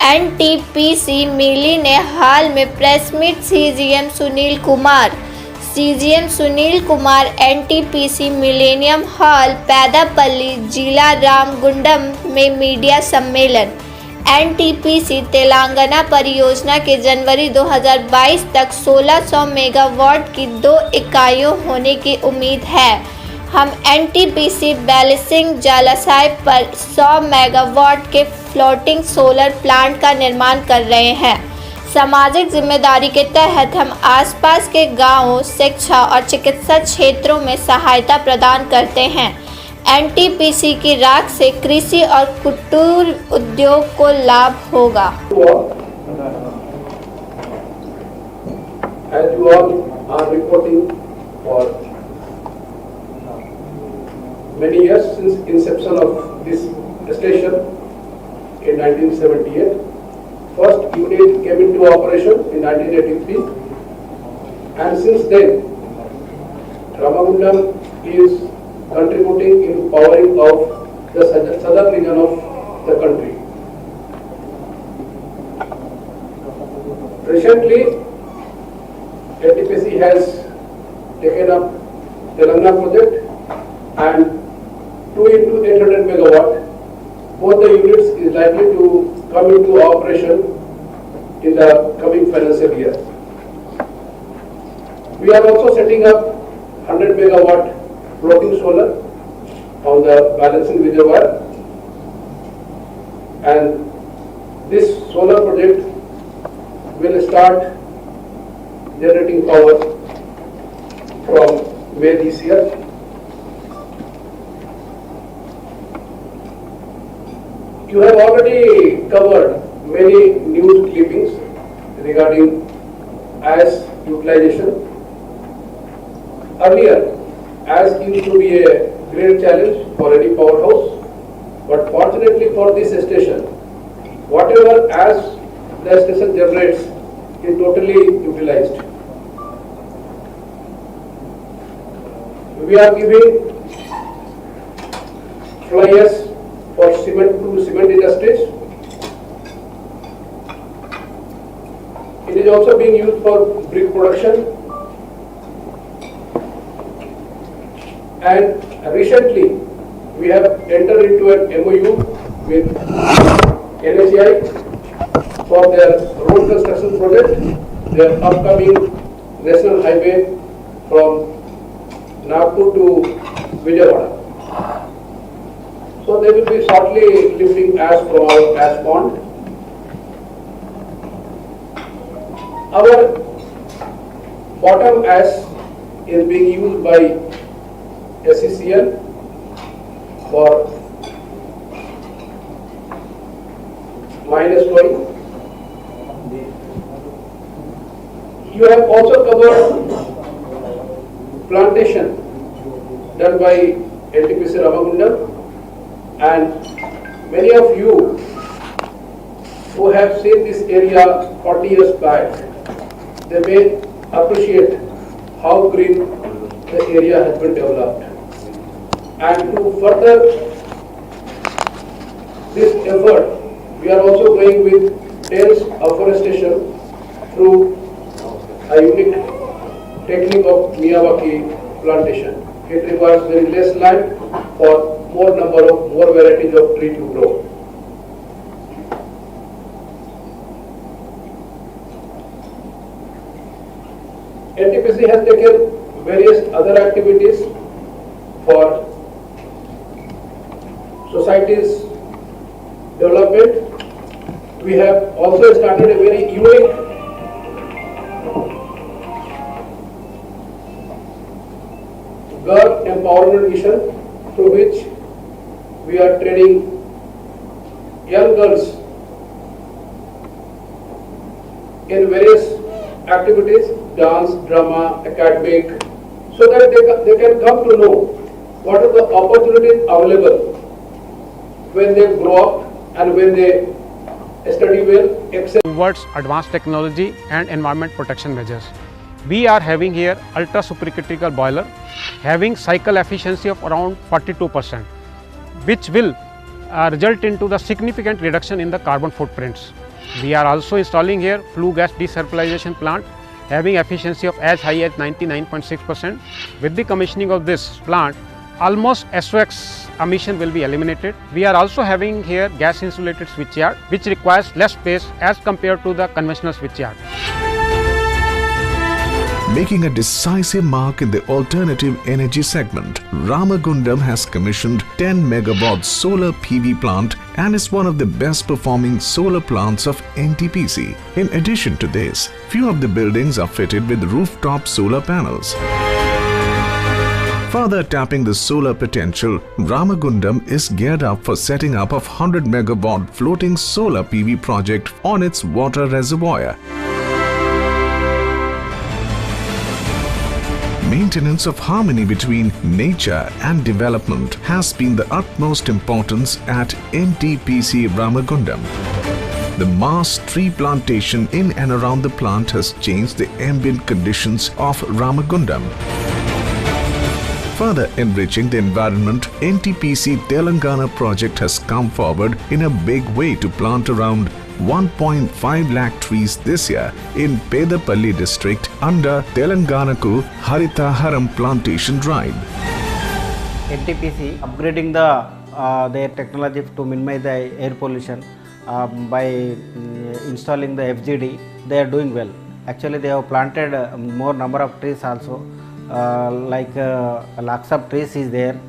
NTPC मिली ने हाल में press meet CGM Sunil Kumar NTPC millennium hall Peddapalli जिला रामगुंडम में मीडिया सम्मेलन। एनटीपीसी तेलंगाना परियोजना के जनवरी 2022 तक 1600 मेगावाट की 2 इकाइयों होने की उम्मीद है। हम एनटीपीसी बैलेंसिंग जलाशय पर 100 मेगावाट के फ्लोटिंग सोलर प्लांट का निर्माण कर रहे हैं। सामाजिक जिम्मेदारी के तहत हम आसपास के गांवों, शिक्षा और चिकित्सा क्षेत्रों में सहायता प्रदान करते हैं। एनटीपीसी की राख से कृषि और कुटीर उद्योग को लाभ होगा। As you all are reporting for many years since inception of this station in 1978. First unit came into operation in 1983, and since then Ramagundam is contributing in powering of the southern region of the country. Recently, NTPC has taken up Telangana project, and 2 into 800 megawatt, both the units is likely to come into operation in the coming financial year. We are also setting up 100 megawatt floating solar on the balancing reservoir, and this solar project will start generating power from May this year. You have already covered many news clippings regarding ash utilization. Earlier, ash used to be a great challenge for any powerhouse, but fortunately for this station, whatever ash the station generates is totally utilized. We are giving flyers for cement to cement industries. It is also being used for brick production. And recently, we have entered into an MOU with NHAI for their road construction project, their upcoming national highway from Nagpur to Vijayawada. So they will be shortly lifting ash from our ash pond. Our bottom ash is being used by SCCL for minus flowing. You have also covered plantation done by NTPC Ramagundam, and many of you who have seen this area 40 years back, they may appreciate how green the area has been developed. And to further this effort, we are also going with dense afforestation through a unique technique of Miyawaki plantation. It requires very less land for more varieties of tree to grow. NTPC has taken various other activities for society's development. We have also started a very unique girl empowerment mission, through which we are training young girls in various activities, dance, drama, academic, so that they can come to know what are the opportunities available when they grow up and when they study well, excel. Towards advanced technology and environment protection measures. We are having here ultra supercritical boiler having cycle efficiency of around 42%, which will result into the significant reduction in the carbon footprints. We are also installing here flue gas desulfurization plant having efficiency of as high as 99.6%. With the commissioning of this plant, almost SOx emission will be eliminated. We are also having here gas insulated switchyard which requires less space as compared to the conventional switchyard. Making a decisive mark in the alternative energy segment, Ramagundam has commissioned 10 megawatt solar PV plant and is one of the best performing solar plants of NTPC. In addition to this, few of the buildings are fitted with rooftop solar panels. Further tapping the solar potential, Ramagundam is geared up for setting up of 100 megawatt floating solar PV project on its water reservoir. Maintenance of harmony between nature and development has been the utmost importance at NTPC Ramagundam. The mass tree plantation in and around the plant has changed the ambient conditions of Ramagundam. Further enriching the environment, NTPC Telangana project has come forward in a big way to plant around 1.5 lakh trees this year in Pedapalli district under Telanganaku Harita Haram plantation drive. NTPC upgrading their technology to minimize the air pollution by installing the FGD. They are doing well. Actually, they have planted more number of trees also. Like lakhs of trees is there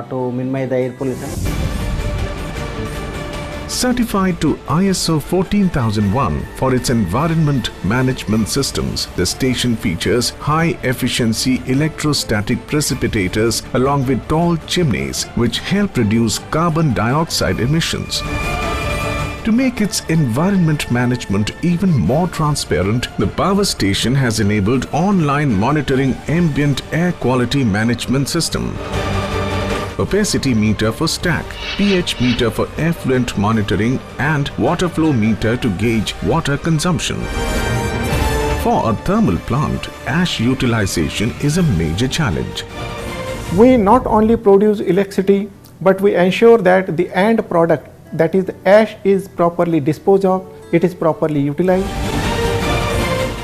to minimize the air pollution. Certified to ISO 14001 for its environment management systems, the station features high-efficiency electrostatic precipitators along with tall chimneys which help reduce carbon dioxide emissions. To make its environment management even more transparent, the power station has enabled online monitoring ambient air quality management system. Opacity meter for stack, pH meter for effluent monitoring and water flow meter to gauge water consumption. For a thermal plant, ash utilization is a major challenge. We not only produce electricity, but we ensure that the end product, that is the ash, is properly disposed of, it is properly utilized.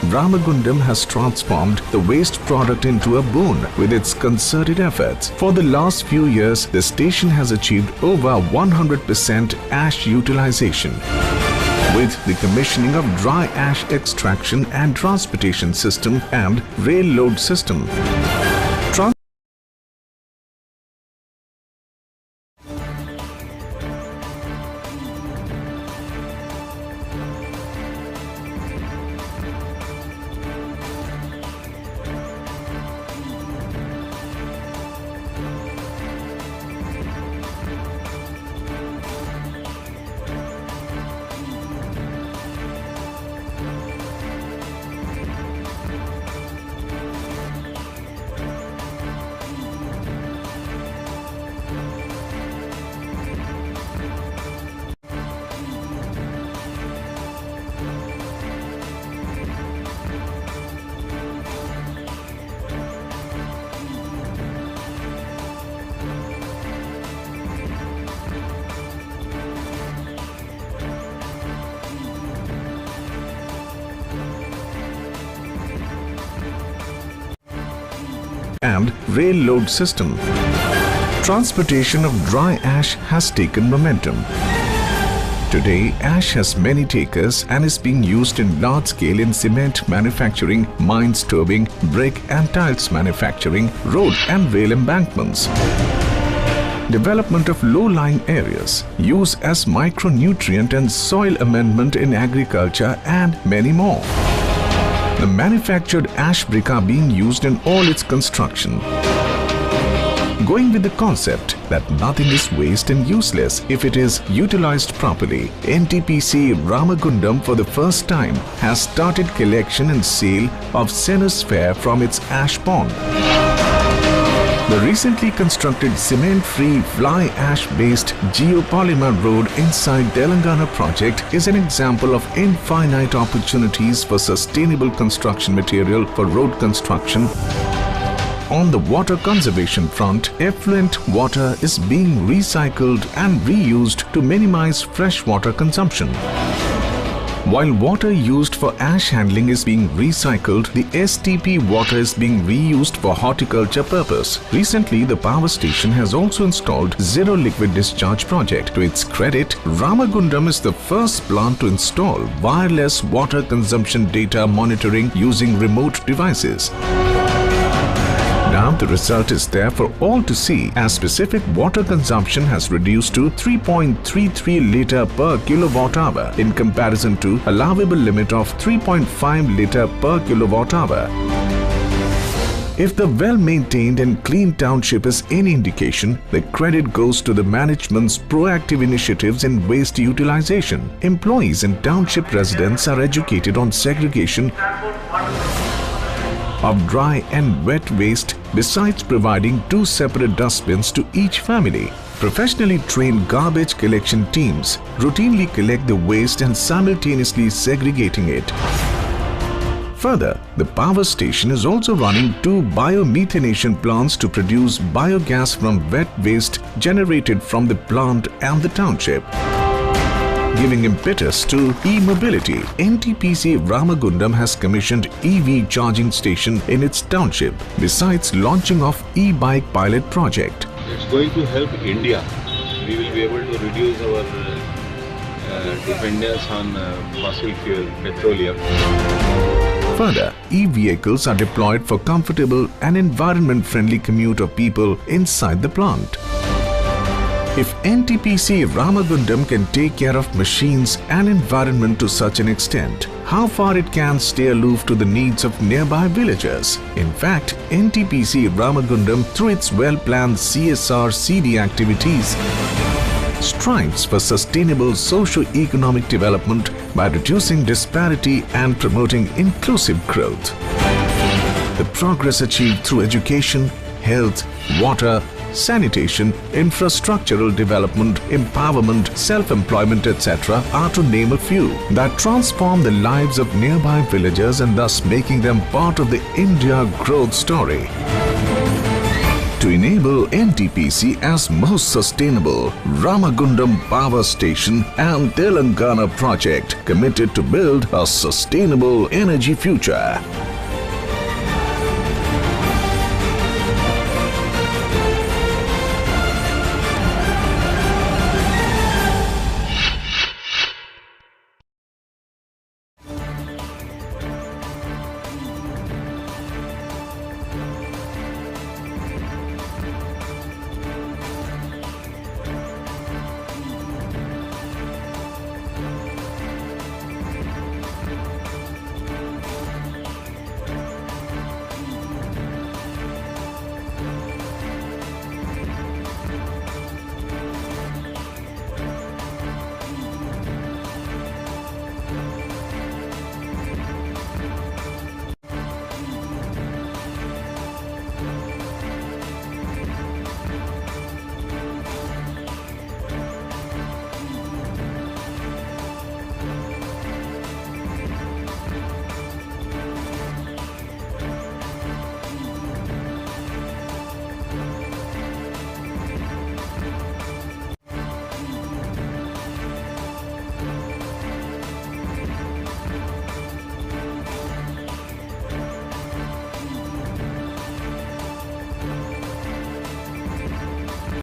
Ramagundam has transformed the waste product into a boon with its concerted efforts. For the last few years, the station has achieved over 100% ash utilization. With the commissioning of dry ash extraction and transportation system and rail load system. And rail load system. Transportation of dry ash has taken momentum. Today, ash has many takers and is being used in large scale in cement manufacturing, mines turbing, brick and tiles manufacturing, road and rail embankments. Development of low-lying areas, use as micronutrient and soil amendment in agriculture and many more. The manufactured ash brick are being used in all its construction. Going with the concept that nothing is waste and useless if it is utilized properly, NTPC Ramagundam for the first time has started collection and sale of Cenosphere from its ash pond. The recently constructed cement-free fly ash-based geopolymer road inside Telangana project is an example of infinite opportunities for sustainable construction material for road construction. On the water conservation front, effluent water is being recycled and reused to minimize freshwater consumption. While water used for ash handling is being recycled, the STP water is being reused for horticulture purpose. Recently, the power station has also installed Zero Liquid Discharge project. To its credit, Ramagundam is the first plant to install wireless water consumption data monitoring using remote devices. Now the result is there for all to see, as specific water consumption has reduced to 3.33 litre per kilowatt hour in comparison to allowable limit of 3.5 litre per kilowatt hour. If the well-maintained and clean township is any indication, the credit goes to the management's proactive initiatives in waste utilization. Employees and township residents are educated on segregation of dry and wet waste, besides providing 2 separate dustbins to each family. Professionally trained garbage collection teams routinely collect the waste and simultaneously segregating it. Further, the power station is also running 2 biomethanation plants to produce biogas from wet waste generated from the plant and the township. Giving impetus to e-mobility, NTPC Ramagundam has commissioned EV charging station in its township, besides launching of e-bike pilot project. It's going to help India. We will be able to reduce our dependence on fossil fuel, petroleum. Further, e-vehicles are deployed for comfortable and environment-friendly commute of people inside the plant. If NTPC Ramagundam can take care of machines and environment to such an extent, how far it can stay aloof to the needs of nearby villagers? In fact, NTPC Ramagundam, through its well-planned CSR CD activities, strives for sustainable socio-economic development by reducing disparity and promoting inclusive growth. The progress achieved through education, health, water, sanitation, infrastructural development, empowerment, self-employment, etc. are to name a few that transform the lives of nearby villagers and thus making them part of the India growth story. To enable NTPC as most sustainable, Ramagundam Power Station and Telangana project committed to build a sustainable energy future.